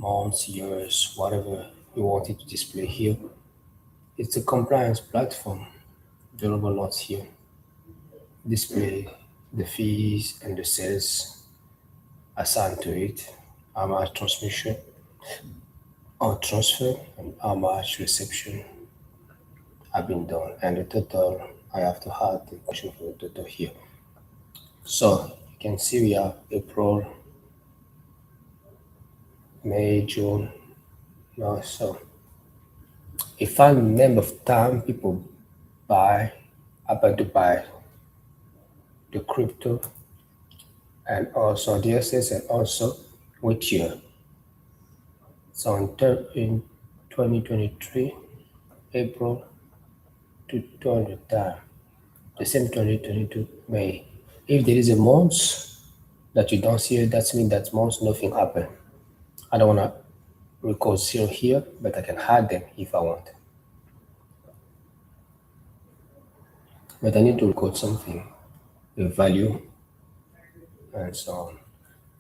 months, years, whatever you wanted to display here. It's a compliance platform. Durable notes here. Display the fees and the sales assigned to it, how much transmission or transfer, and how much reception have been done, and the total. I have to add the question for the total here. So you can see we have April, May, June. No, so if I remember of time people buy, about to buy the crypto and also the assets and also which year. So in 2023, April to 200 time, the same 2022 May. If there is a month that you don't see it, that means that month nothing happened. I don't want to record zero here, but I can add them if I want. But I need to record something, the value, and so on.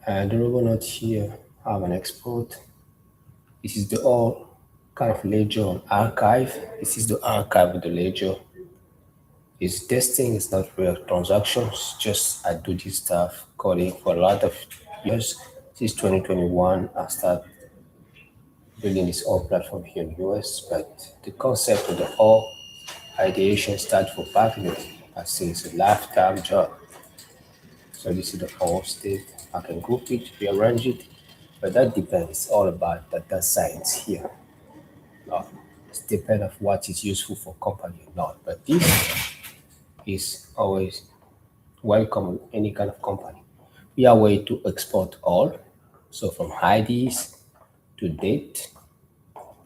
And the robot note here have an export. This is the all kind of ledger on archive. This is the archive of the ledger. It's testing, it's not real transactions, just I do this stuff coding for a lot of years. Since 2021, I started building this all platform here in the US, but the concept of the all ideation started for Packnet. I say it's a lifetime job. So this is the all state. I can group it, rearrange it, but that depends. It's all about data science here. It depends on what is useful for company or not. But this is always welcome in any kind of company. We are way to export all. So from IDs to date,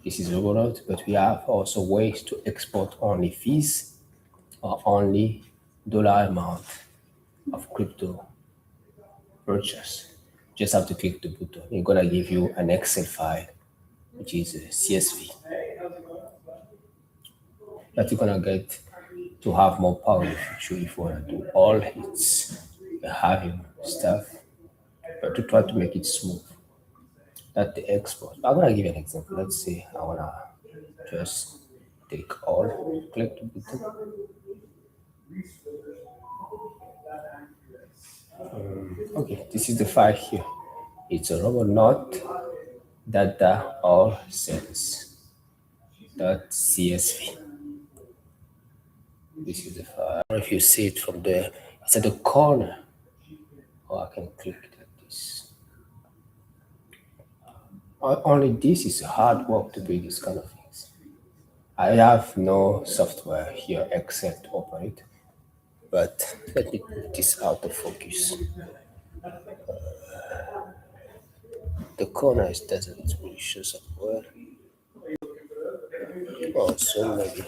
this is overall, but we have also ways to export only fees or only dollar amount of crypto purchase. Just have to click the button. It's gonna give you an Excel file, which is a CSV. That you're gonna get to have more power in the future if you wanna do all its having stuff, but to try to make it smooth. That's the export. I'm gonna give you an example. Let's say I wanna just take all, click the button. Okay, this is the file here. It's a robot not data all cells .csv. This is the file. I don't know if you see it from there. It's at the corner. Or I can click like this. Only this is hard work to build this kind of things. I have no software here except to open it. But let me put this out of focus. The corner doesn't really show up well. Oh, so maybe.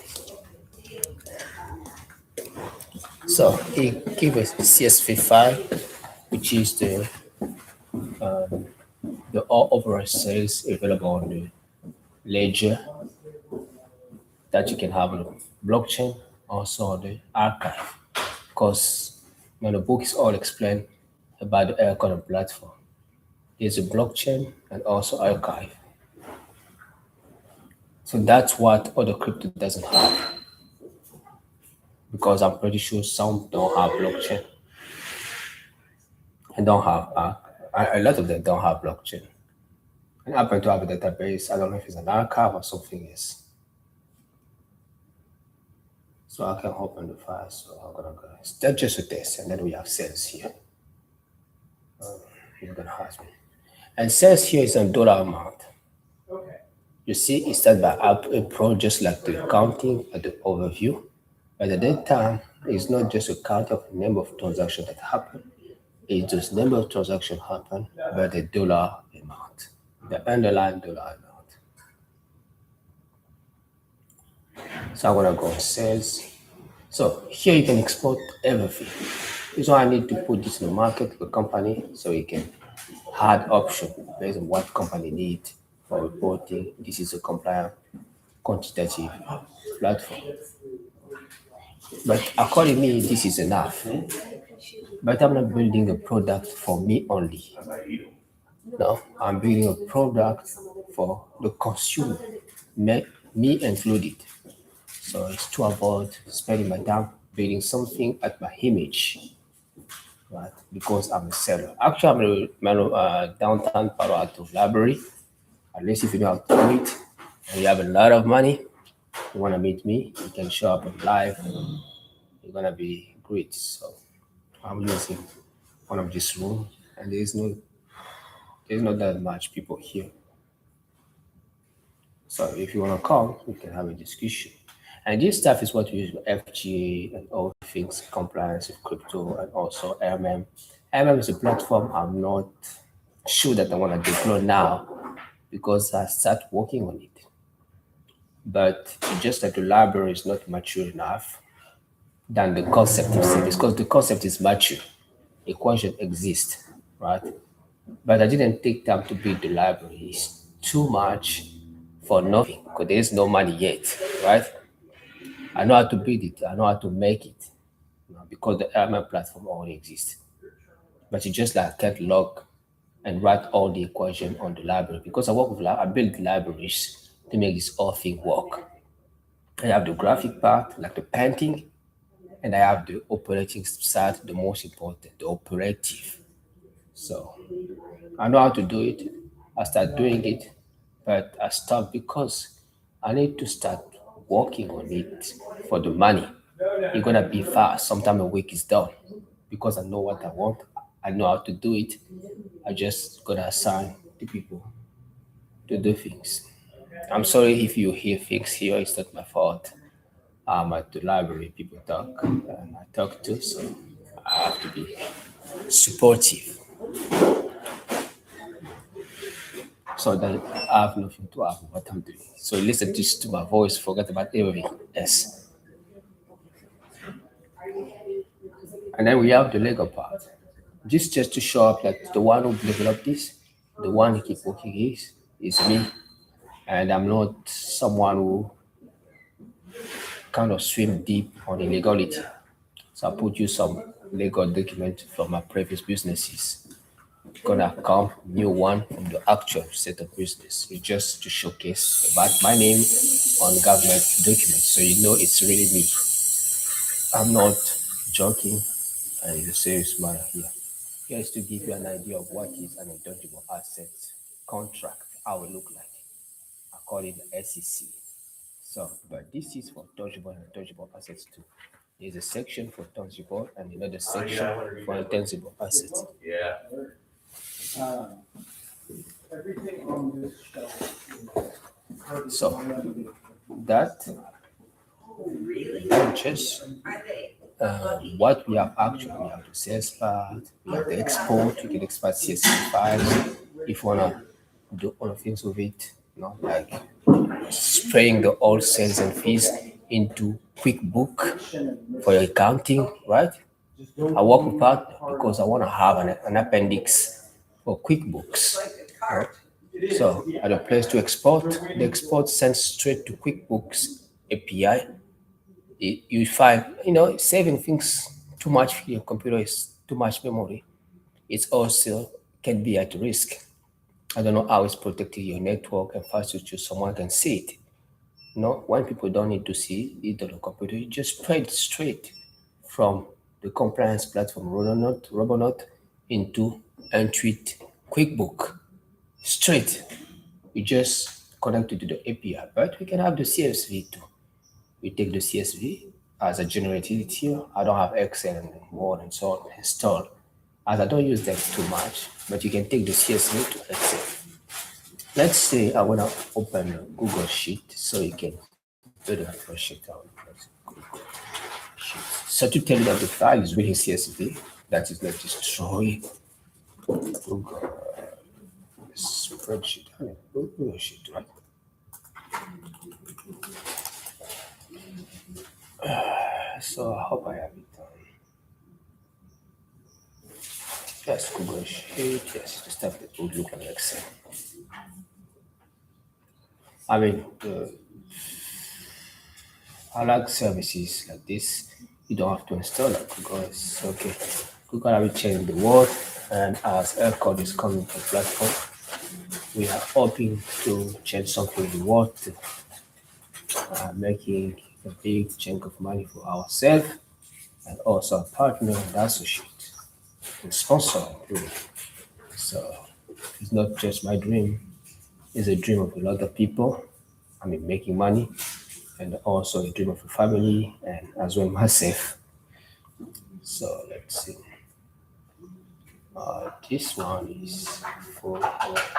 So it gives us a CSV file, which is the all overall sales available on the ledger that you can have on the blockchain, also on the archive. Because the book is all explained about the Aircoin platform. There's a blockchain and also archive. So that's what other crypto doesn't have. Because I'm pretty sure some don't have blockchain and don't have a lot of them don't have blockchain. And I happen to have a database. I don't know if it's an archive or something else. So I can open the file. So I'm gonna go. That's just a test, and then we have sales here. You're gonna ask me. And sales here is a dollar amount. You see, it's started by April, just like the counting at the overview. But at that time, it's not just a count of the number of transactions that happen. It's just number of transactions happen, but the dollar amount, the underlying dollar amount. So I'm gonna go on sales. So here you can export everything. So I need to put this in the market for company so you can add option based on what company needs for reporting. This is a compliant quantitative platform. But according to me, this is enough. But I'm not building a product for me only. No, I'm building a product for the consumer, me, me included. So it's to avoid spending my time building something at my image, right? Because I'm a seller. Actually, I'm a downtown Palo Alto library. At least if you know how to do it, and you have a lot of money, you want to meet me, you can show up live. You're gonna be great. So I'm using one of this room, and there's not that much people here. So if you wanna come, we can have a discussion. And this stuff is what we use with FGA and all things compliance with crypto and also MM. MM is a platform I'm not sure that I want to deploy now because I start working on it. But it's just that the library is not mature enough than the concept itself because the concept is mature. Equation exists, right? But I didn't take time to build the library. It's too much for nothing because there is no money yet, right? I know how to build it. I know how to make it, because the LMM platform already exists. But you just like can't log and write all the equation on the library because I work with I build libraries to make this whole thing work. I have the graphic part, like the painting, and I have the operating side, the most important, the operative. So I know how to do it. I start doing it, but I stopped because I need to start working on it for the money. It's gonna be fast. Sometime a week is done because I know what I want. I know how to do it. I just gotta assign the people to do things. I'm sorry if you hear things here. It's not my fault. I'm at the library. People talk, and I talk too, so I have to be supportive. So that I have nothing to have what I'm doing. So listen just to my voice, forget about everything else. And then we have the Lego part. Just to show up like the one who developed this, the one who keep working is me. And I'm not someone who kind of swim deep on illegality. So I put you some legal document from my previous businesses. Gonna come new one from the actual set of business. It's just to showcase about my name on government documents, so you know it's really me. I'm not joking, and it's a serious matter here. Here is to give you an idea of what is an intangible asset contract, how it look like. I call it the SEC. So, but this is for tangible and intangible assets too. There's a section for tangible and another section for intangible assets. So that just what we have actually, we have the sales part, we have the export, you can export CSV files if you wanna do other things with it, like spraying the all sales and fees into QuickBook for your accounting, right? I work with partner because I want to have an appendix for QuickBooks, right? So at a place to export, the export sends straight to QuickBooks API. You find, saving things too much for your computer is too much memory. It's also can be at risk. I don't know how it's protecting your network and infrastructure. Someone can see it. When people don't need to see it on the computer, you just spread it straight from the compliance platform Robonaut into Entwit QuickBook. Straight. We just connect it to the API, but we can have the CSV too. We take the CSV as I generated it here. I don't have Excel and Word and so on installed, as I don't use them too much, but you can take the CSV to Excel. Let's say I want to open a Google Sheet so you can build a spreadsheet out. Google Sheet. So to tell you that the file is really CSV, that is not destroy Google spreadsheet. I mean, Google Sheet, right? So I hope I have it. Yes, Google Sheet. Yes, the stuff that would look like Excel. I mean, I like services like this. You don't have to install it because okay. Google have changed the world, and as Aircoin is coming to the platform, we are hoping to change something in the world, to, making a big chunk of money for ourselves and also a partner and associate and sponsor. Really. So it's not just my dream; it's a dream of a lot of people. I mean, making money, and also a dream of a family, and as well myself. So let's see. This one is for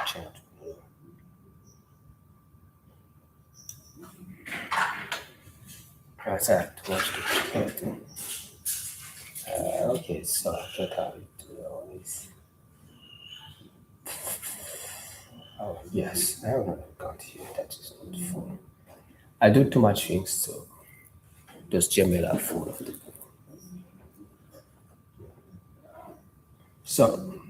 change. That's that. Watch the okay, so I thought I would do all this. Oh, yes, I have another account here that is not full. I do too much things, so those Gmail are full of them. So,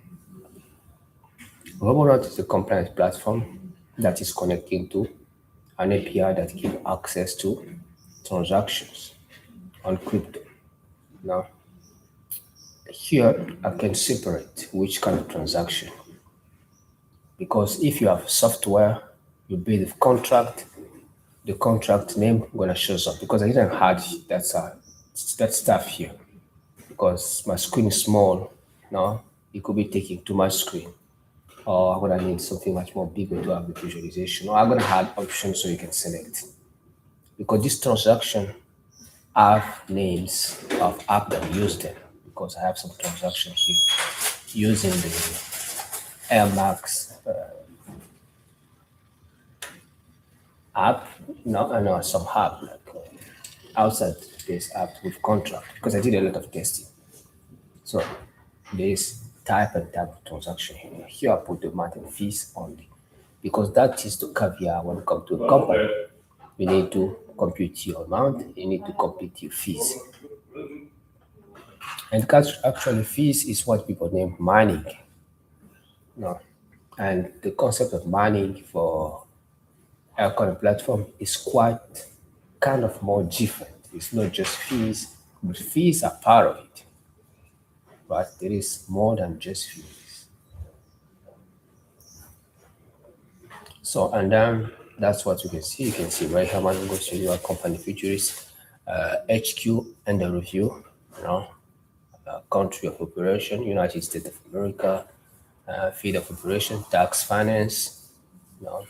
Robonot is a compliance platform that is connecting to an API that gives access to transactions on crypto. Now, here I can separate which kind of transaction because if you have software, you build a contract, the contract name gonna shows up because I didn't add that stuff here because my screen is small. Now it could be taking too much screen, or I'm gonna need something much more bigger to have the visualization, or I'm gonna add options so you can select because this transaction have names of app that use them because I have some transaction here using the Air Max app. No, I know some app like outside this app with contract because I did a lot of testing. So there's type of transaction here. Here I put the amount and fees only because that is the caveat when it comes to a company. You need to compute your amount, you need to compute your fees. And actually fees is what people name mining. No. And the concept of mining for Aircoin platform is quite kind of more different. It's not just fees, but fees are part of it, but there is more than just fees. So, and then that's what you can see. You can see Ray Hermann Angossio Liwa company Futurists, HQ and the review, you know, country of operation, United States of America, field of operation, tax finance, you know,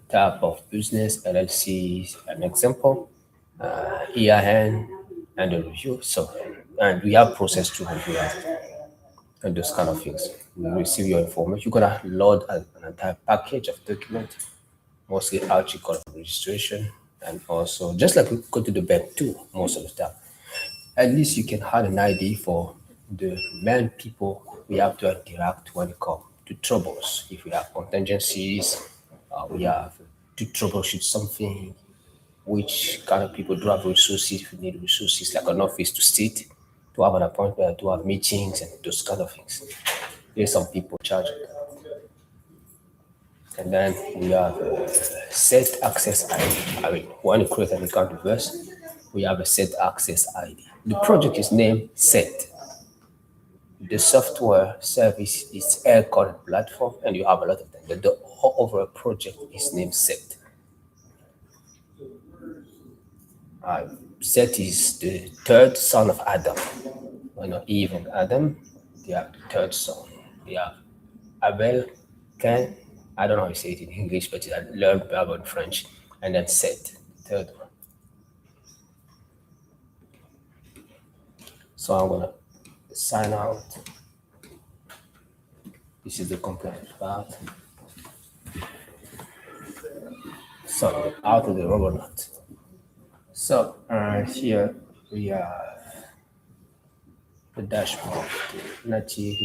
type of business, LLCs, an example, EIN, and the review. So, and we have process to review and those kind of things. We receive your information. You're gonna load an entire package of document, mostly article of registration, and also just like we go to the bank too, most of the time. At least you can have an ID for the main people we have to interact when it comes to troubles. If we have contingencies, we have to troubleshoot something, which kind of people do have resources, if you need resources like an office to sit, to have an appointment, to have meetings and those kind of things. There's some people charging. And then we have set access ID. I mean, when you create an account with us, we have a set access ID. The project is named Set. The software service is Aircoin Platform, and you have a lot of them. The overall project is named Set. Set is the third son of Adam. You know, Eve and Adam, they are the third son. They have Abel, Cain. I don't know how you say it in English, but I learned about in French. And then Set, the third one. So I'm gonna sign out. This is the compliance part. So out of the rubber nut. So here we have the dashboard. Native.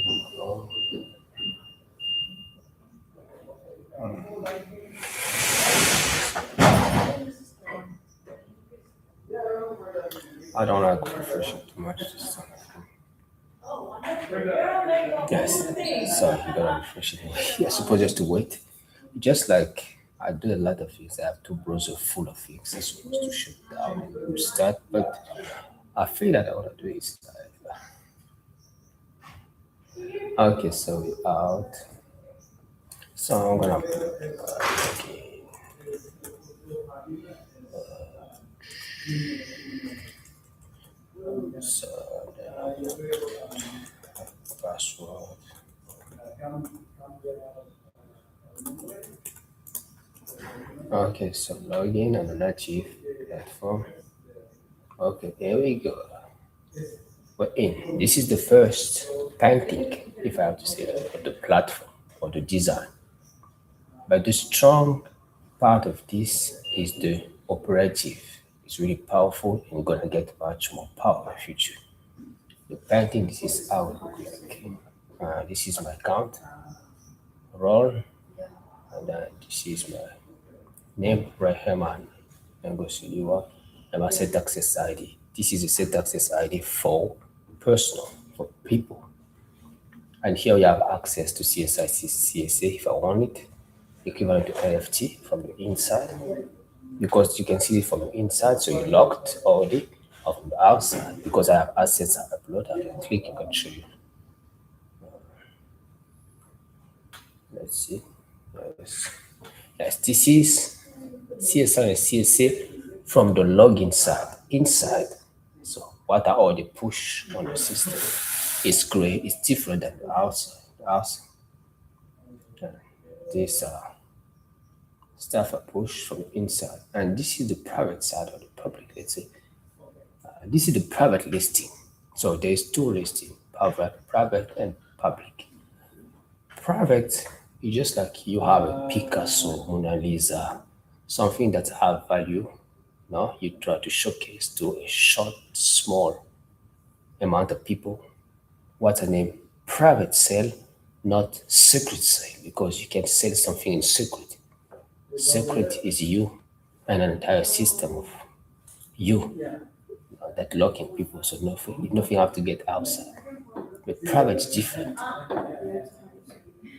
I don't like refreshing too much this time. Yes. So you gotta refresh it. You're supposed just to wait. Just like I do a lot of things, I have two browsers full of things. I'm supposed to shut down and restart, but I feel that I wanna do is like Okay, so we out. So I'm gonna okay. So password. Okay, so login on the native platform. Okay, here we go. We're in. This is the first painting, if I have to say that, of the platform or the design. But the strong part of this is the operative. It's really powerful and we're gonna get much more power in the future. The painting, this is how it looks like. This is my account, role, and this is my name, Ray Hermann Angossio Liwa, and my set access ID. This is a set access ID for personal, for people. And here you have access to CSI, CSA if I want it, equivalent to NFT from the inside, because you can see it from the inside, so you locked already, or from the outside, because I have assets I upload, I can click, I can show you. Let's see. Yes, yes, this is CSI and CSA from the login side, inside. So what are all the push on the system? It's gray, it's different than the outside. The outside. This stuff are pushed from the inside. And this is the private side of the public, let's say. This is the private listing. So there's two listing, private and public. Private is just like you have a Picasso, Mona Lisa, something that have value. No, you try to showcase to a short, small amount of people. What's the name? Private sale, not secret sale, because you can sell something in secret. Secret is you and an entire system of you that locking people, so nothing have to get outside. But private is different.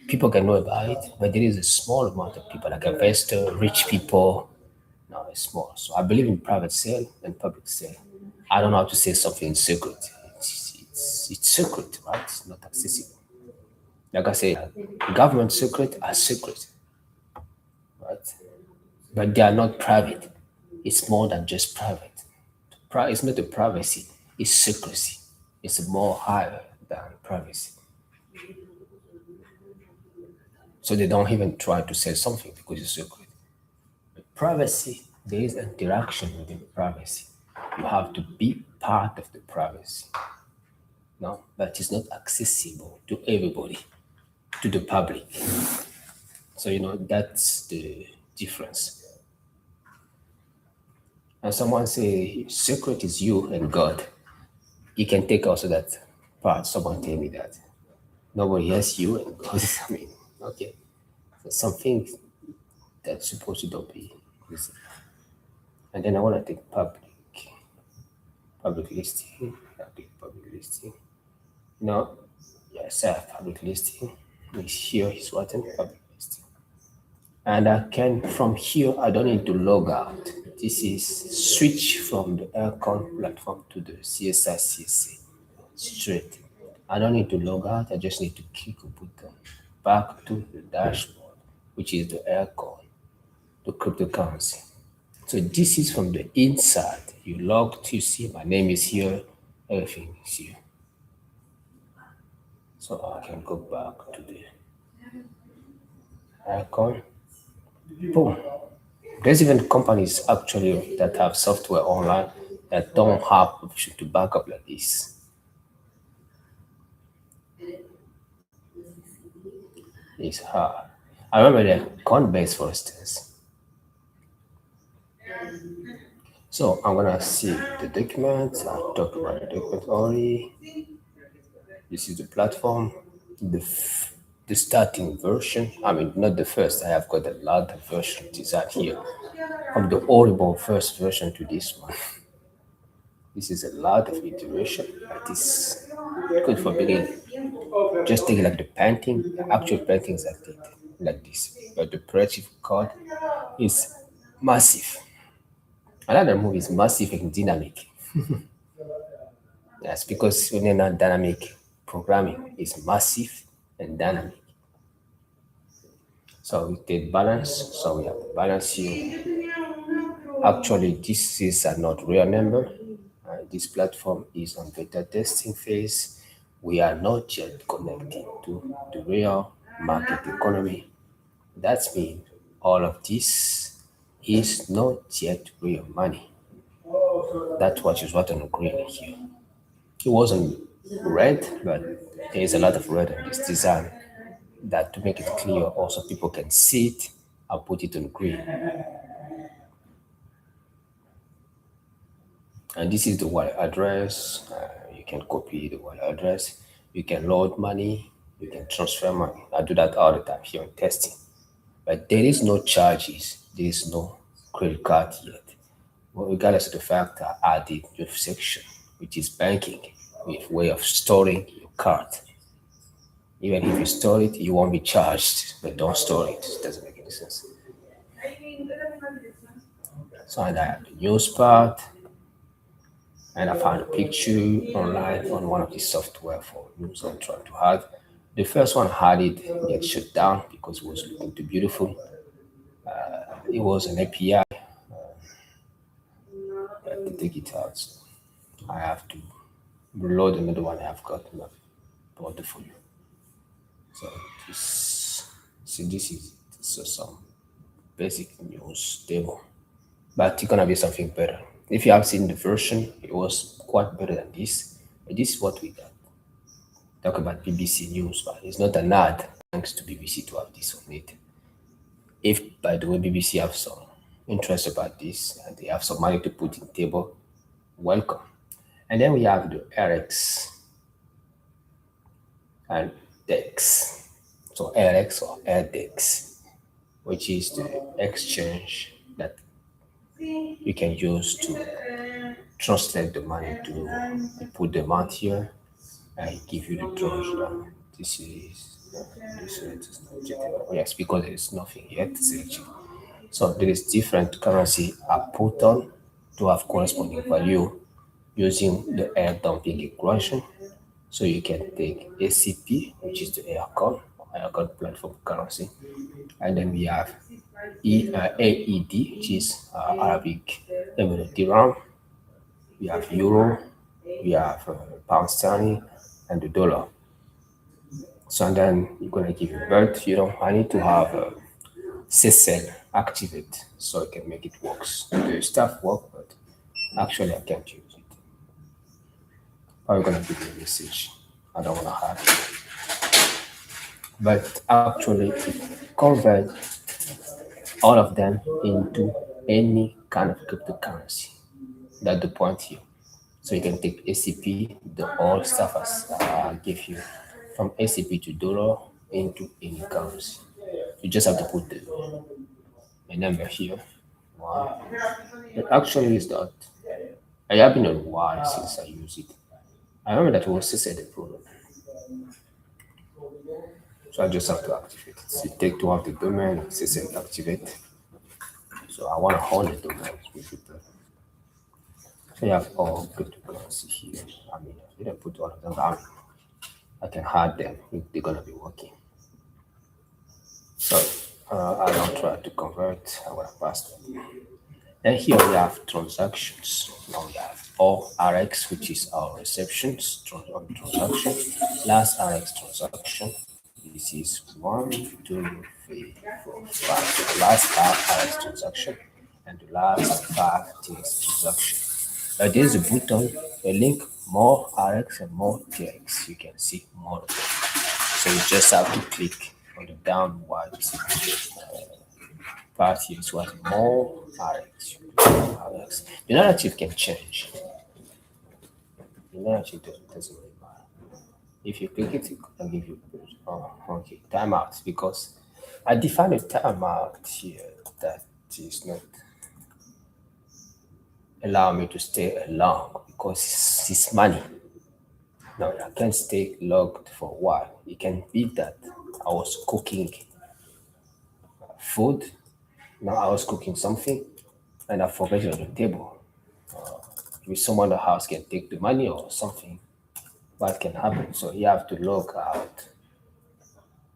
People can know about it, but there is a small amount of people, like investor, rich people. No, it's small. So I believe in private sale and public sale. I don't know how to say something in secret. It's secret, right? It's not accessible. Like I say, government secret are secret, right? But they are not private. It's more than just private. It's not a privacy, it's secrecy. It's more higher than privacy. So they don't even try to say something because it's secret. But privacy, there is interaction within privacy. You have to be part of the privacy. No, but it's not accessible to everybody, to the public. So that's the difference. And someone say secret is you and God. You can take also that part. Someone tell me that. Nobody has you and God. I mean, okay. So something that's supposed to don't be visible. And then I want to take public listing. I click public listing. No, yes, I have public listing. Is here is what in public listing. And I can from here I don't need to log out. This is switch from the Aircoin platform to the CSI CSA straight. I don't need to log out, I just need to click a button back to the dashboard, which is the Aircoin, the cryptocurrency. So this is from the inside. You logged, you see my name is here, everything is here. So I can go back to the icon. Boom. There's even companies actually that have software online that don't have option to back up like this. It's hard. I remember the Coinbase, for instance. So I'm gonna see the documents. I talked about the document already. This is the platform, the starting version. I mean, not the first. I have got a lot of versions designed here, from the horrible first version to this one. This is a lot of iteration, but it's good for beginning. Just take like the painting, the actual paintings I did like this, but the operative code is massive. Another move is massive and dynamic. That's because when you're not dynamic programming is massive and dynamic. So we take balance. So we have the balance here. Actually, this is not real number. This platform is on beta testing phase. We are not yet connected to the real market economy. That means all of this is not yet real money. That's what is what on green here. It wasn't red, but there is a lot of red in this design that to make it clear also people can see it and put it on green. And this is the wallet address. You can copy the wallet address. You can load money. You can transfer money. I do that all the time here in testing. But there is no charges. There is no credit card yet. Well, regardless of the fact I added your section, which is banking, with way of storing your card. Even if you store it, you won't be charged, but don't store it. It doesn't make any sense. So and I have the news part, and I found a picture online on one of the software for news I'm trying to add. The first one I had it get shut down because it was looking too beautiful. It was an API. I had to take it out. So I have to reload another one I've got in my portfolio. So this, see, this is so some basic news table, but it's gonna be something better. If you have seen the version, it was quite better than this. But this is what we got. Talk about BBC News, but it's not an ad. Thanks to BBC to have this on it. If, by the way, BBC have some interest about this and they have some money to put in table, welcome. And then we have the RX and DEX. So RX or RDEX, which is the exchange that you can use to translate the money to you put the amount here and give you the drawdown. This is this rate is not yet. Yes, because there is nothing yet selected. So there is different currency are put on to have corresponding value using the air dumping equation. So you can take ACP, which is the Aircoin platform currency, and then we have AED, which is Arabic Emirate Dirham. We have euro, we have pound sterling, and the dollar. So and then you're gonna give it birth. I need to have CSL activate so I can make it works. The stuff work, but actually I can't use it. I'm gonna give you a message. I don't wanna have it. But actually it convert all of them into any kind of cryptocurrency. That's the point here. So you can take ACP, the all stuff as I give you, from ACP to dollar into any currency. You just have to put the number here. Wow. It actually is that. I have been a while since I use it. I remember that was just the problem. So I just have to activate it. So you take to have the domain, CSS activate. So I want to own the domain with people. So you have all cryptocurrency here. I mean, I didn't put all of them down. I can hide them if they're gonna be working. So I don't try to convert. I want to pass them. And here we have transactions. Now we have all RX, which is our receptions transaction. Last RX transaction. This is 1, 2, 3, 4, 5. So the last five RX transaction and the last five TX transaction. There's a button, a link, more RX and more TX. You can see more of them. So you just have to click on the downward part here. It's what more RX. RX. The narrative can change. The narrative doesn't really matter. If you click it can give you okay timeout because I define a timeout here that is not allow me to stay long because it's money. Now I can't stay logged for a while. It can be that I was cooking food. Now I was cooking something and I forgot it on the table. Maybe someone in the house can take the money or something. What can happen? So you have to log out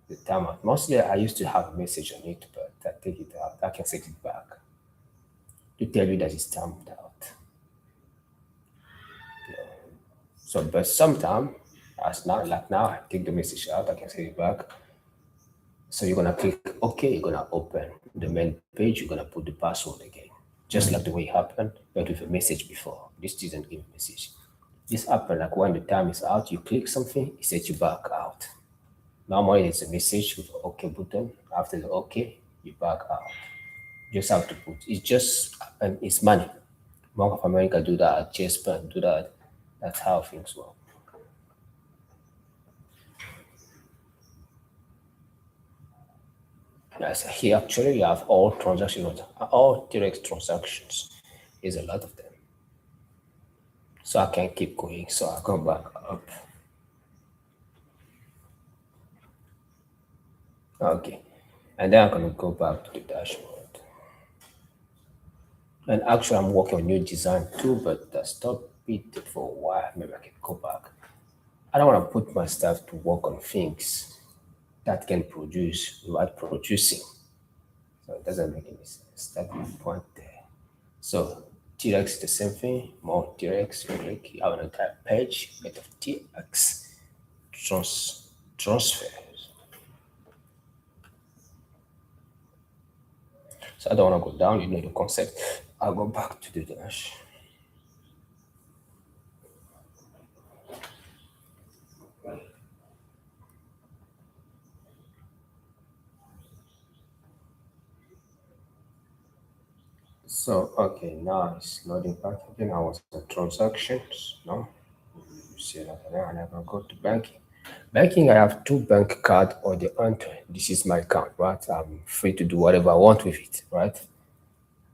the timeout. Mostly I used to have a message on it, but I take it out. I can set it back to tell you that it's timed out. So, but sometimes, as now, like now, I take the message out, I can set it back. So you're gonna click OK, you're gonna open the main page, you're gonna put the password again. Just like the way it happened, but with a message before. This didn't give a message. This happened like when the time is out, you click something, it sets you back out. Normally it's a message with the OK button. After the OK, you back out. Just have to put it's just and it's money. Bank of America do that, Chase Bank do that. That's how things work. Yes, here actually you have all transactions, all direct transactions. Is a lot of them. So I can keep going. So I go back up. Okay. And then I'm gonna go back to the dashboard. And actually I'm working on new design too, but I stopped it for a while. Maybe I can go back. I don't want to put my staff to work on things that can produce without producing. So it doesn't make any sense. That's my point there. So TX is the same thing. More TX, you click, you have an entire page made of TX transfers. So I don't want to go down, you know the concept. I'll go back to the dash. So okay, now it's loading back again. I was on transactions, no? You see that now, and I can go to banking. Banking, I have two bank card or the enter. This is my account, right? I'm free to do whatever I want with it, right?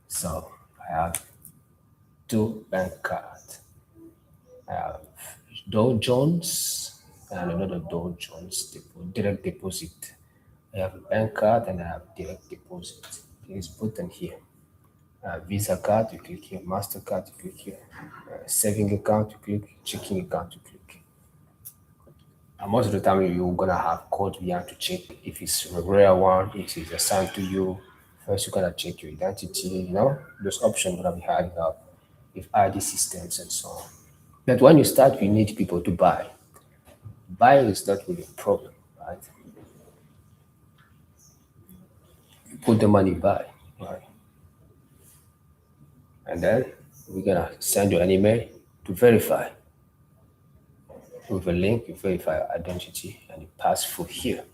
So I have two bank cards. I have Dow Jones and another Dow Jones direct deposit. I have a bank card and I have direct deposit. It's button here. Visa card, you click here. Mastercard, you click here. Saving account, you click. Checking account, you click. And most of the time, you're gonna have code you have to check if it's a rare one, if it's assigned to you. First, you gotta check your identity. You know, those options gonna be hiding up with ID systems and so on. But when you start, you need people to buy. Buying is not really a problem, right? You put the money buy, right? And then we're gonna send you an email to verify. With a link, you verify your identity and you pass through here.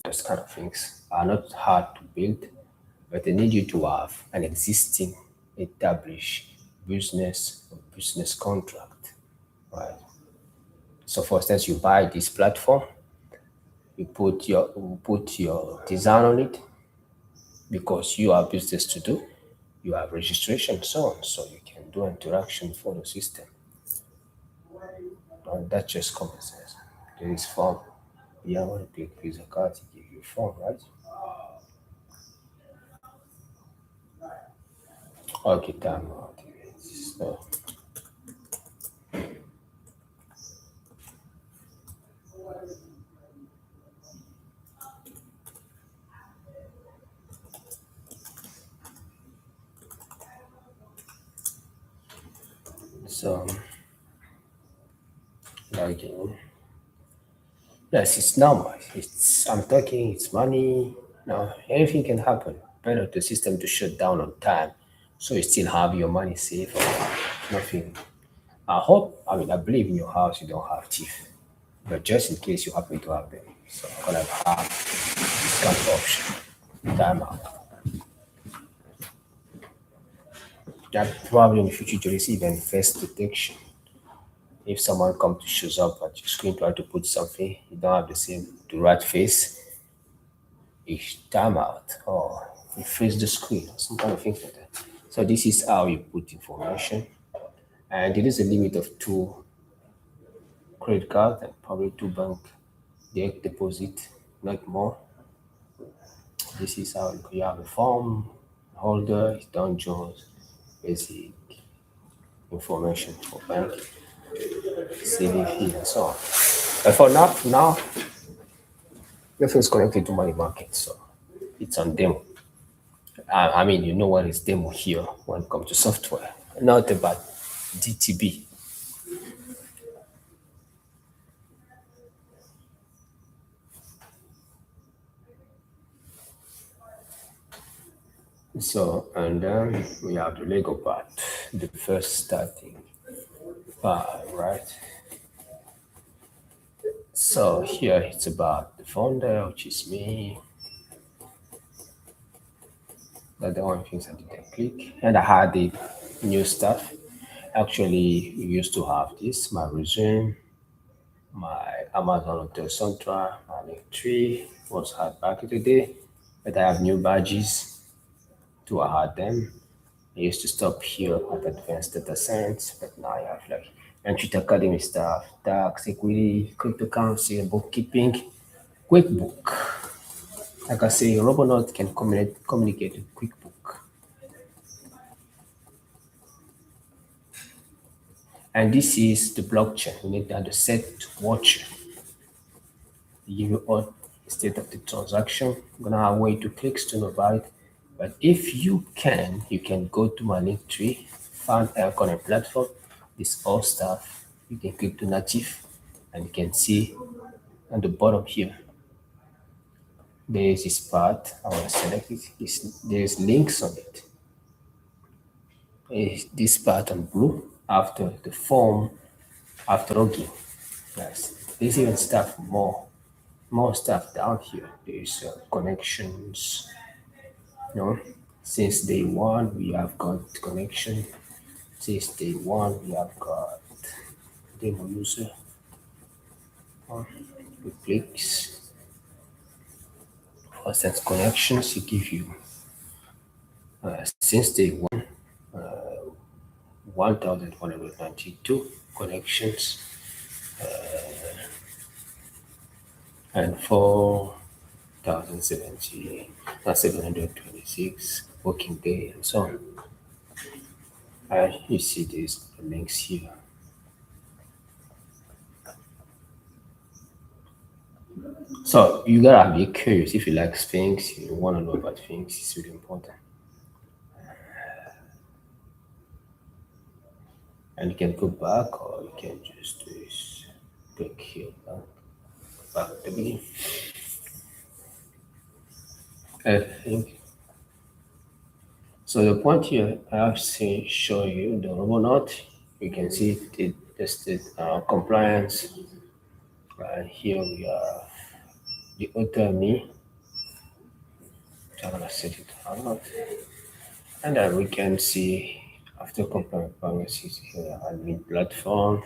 Those kind of things are not hard to build, but they need you to have an existing established business contract, right? So for instance, you buy this platform, you put your design on it because you have business to do, you have registration, so on, so you can do interaction for the system. And that's just common sense. There is form. Yeah, I want to click Visa card to give you a form, right? Okay, time out. So, so like, yes, it's normal. It's I'm talking. It's money. Now anything can happen. Better the system to shut down on time, so you still have your money safe. Nothing. I hope. I mean, I believe in your house you don't have teeth, but just in case you happen to have them, so I'm gonna have this kind of option. Time out. That probably in the future to receive and face detection. If someone comes to shows up at your screen trying to put something, you don't have the right face, each time out or you freeze the screen or some kind of things like that. So this is how you put information. And there is a limit of two credit cards and probably two bank direct deposit, not more. This is how you have a form holder, it's Don Jones, basic information for bank, CVV and so on. But for now, Everything is connected to money market, so it's on demo. I mean, you know what is demo here when it comes to software, not about DTB. So, and then we have the Lego part, the first starting part, right? So here it's about the founder, which is me. That's the only things I didn't click. And I had the new stuff. Actually, we used to have this, my resume, my Amazon Hotel Central, my link tree was had back in the day. But I have new badges to add them. I used to stop here at advanced data science, but now I have like entry academy stuff, tax, equity, cryptocurrency, bookkeeping, QuickBook. Like I say, Robonaut can communicate with QuickBook. And this is the blockchain. We need that to set to watch. Give you all the state of the transaction. I'm gonna have a way to click to know about it. But if you can go to my link tree, find Aircoin Platform, this all stuff. You can click to native and you can see on the bottom here. There is this part. I want to select it. There's links on it. This part on blue after the form after login. Yes. There's even stuff more stuff down here. There's connections. You know, since day one we have got connection. Since day one we have got demo user. With clicks for set connections, it give you since day one 1,192 connections and 4,070, 726 working day and so on. And you see these links here. So you gotta be curious if you like things, you wanna know about things, it's really important. And you can go back or you can just do this. Click here, back to the beginning. I think so. The point here, I have seen show you the Robonaut. You can see the state compliance. Here we have the author me. So I'm gonna set it out, and then we can see after compliance policies here admin platform.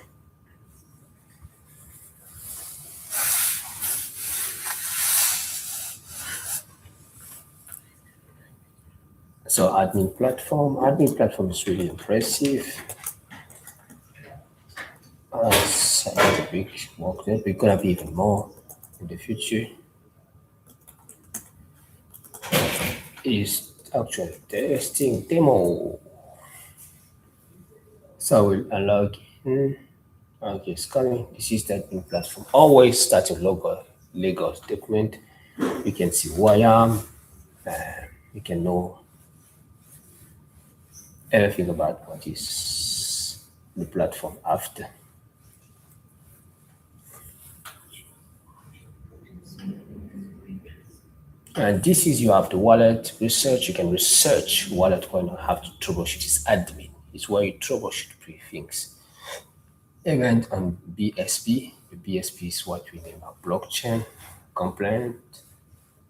So admin platform is really impressive. It's a big work there. We're gonna be even more in the future. Is actually testing demo. So I will unlock in. Okay, scanning. This is the admin platform. Always start your Lagos document. You can see who I am. You can know everything about what is the platform after. And this is you have the wallet research. You can research wallet when you have to troubleshoot is admin. It's where you troubleshoot three things. Event on BSP. The BSP is what we name a blockchain compliant.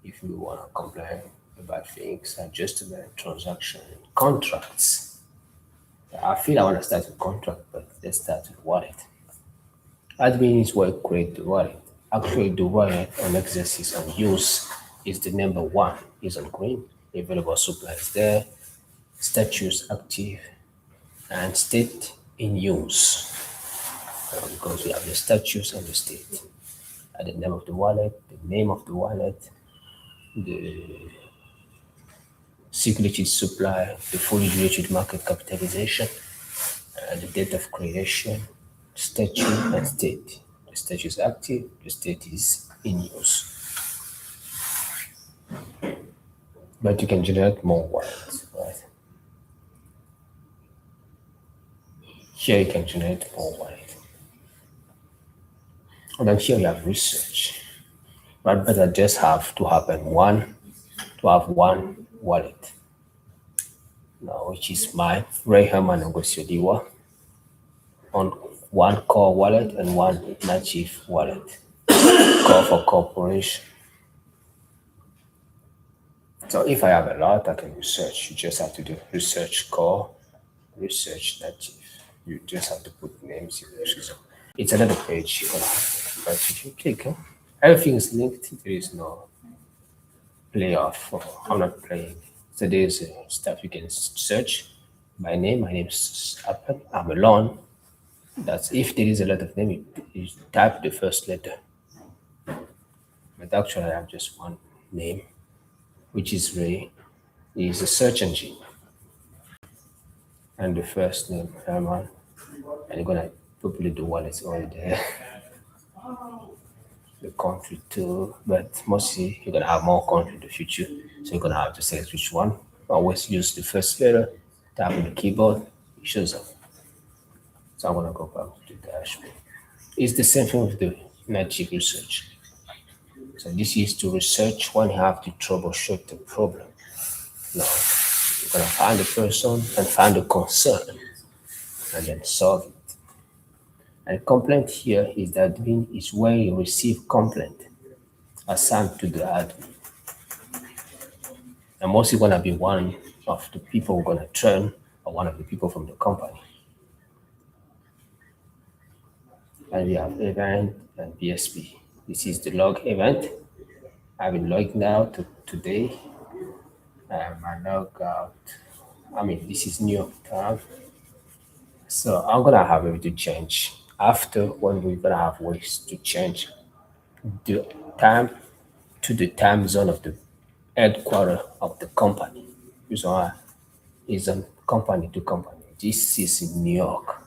If you want to complain about things, adjustment, transaction, contracts. I feel I want to start with contract, but let's start with wallet. Admin is where you create the wallet. Actually, the wallet on exercise and use is the number one. Is on green. Available supply is there. Status active and state in use. Because we have the status and the state. And the name of the wallet, the name of the wallet, the security supply, the fully related market capitalization, the date of creation, statute, and state. The statute is active, the state is in use. but you can generate more wallets, right? Here you can generate more wallet. And then here you have research. But better just have to happen one to have one wallet. Now, which is my Ray Hermann Angossio Liwa on one core wallet and one native wallet. Core for corporation. So if I have a lot, I can research. You just have to do research core, research native. You just have to put names in there. So it's another page you can have. But if you click, everything is linked. There is no playoff. Or I'm not playing. So there's stuff you can search. My name. My name is Apple. I'm alone. That's if there is a lot of name, you type the first letter. But actually, I have just one name, which is Ray. Is a search engine, and the first name Herman, and you're gonna populate the wallets over there, the country too. But mostly you're gonna have more country in the future, so you're gonna have to select which one. Always use the first letter, tap on the keyboard, it shows up. So I'm gonna go back to the dashboard. It's the same thing with the native research. So this is to research when you have to troubleshoot the problem. Now you're gonna find the person and find the concern and then solve it. And complaint here is that admin is where you receive complaint assigned to the admin. And mostly gonna be one of the people who are gonna turn or one of the people from the company. And we have event and BSP. This is the log event. I've been logging out today. I log out. I mean, this is New York time. So I'm gonna have it to change after when we're gonna have ways to change the time to the time zone of the headquarter of the company. So is on company to company. This is in New York.